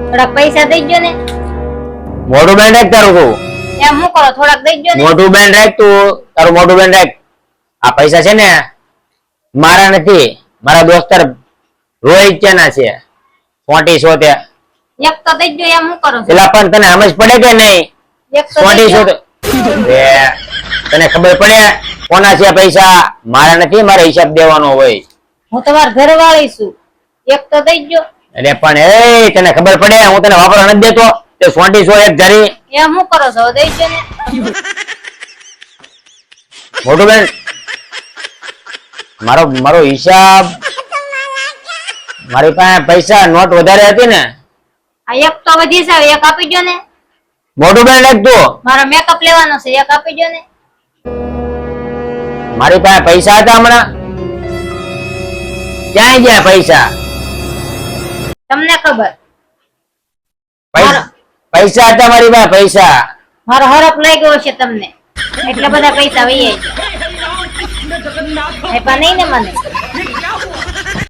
થોડાક પૈસા દઈ ગયો ને. મોટું બેન રાખ તારું કહું. એમ હું કરો, થોડાક દઈ ગયો ને. મોટું બેન રાખ તું, તારું મોટું બેન રાખ. આ પૈસા છે ને મારા નથી, મારા દોસ્તાર રોહિત ના છે. 2500 તે એક તો દઈ ગયો, એમ હું કરો છો? પેલા પણ તને સમજ પડે કે નહીં? એક તો દઈ 2500 ગયો. તને ખબર પડે કોના છે પૈસા? મારા નથી, મારે હિસાબ દેવાનો હોય. હું તમાર ઘરવાળી છું. એક તો દઈ ગયો. અરે પણ એ તને ખબર પડે, હું તને વાપરવા નથી દેતો. તે 2500 એક ધરી. એમ હું કરો છો? દઈ ગયો ને. મોટું બેન મારો હિસાબ, મારી પાસે પૈસા નોટ વધારે હતી ને. આ એક તો વધી છે, એક આપી ગયો ને. મોટું બેન રાખ તું. મારો મેકઅપ લેવાનો છે, એક આપી ગયો ને. મારી પાસે પૈસા હતા હમણાં, ક્યાંય ગયા પૈસા? તમને ખબર. પૈસા હતા મારી પાસે, પૈસા. મારો હરફ લઈ ગયો છે તમને, એટલા બધા પૈસા વહી જાય. નહીં ને મને.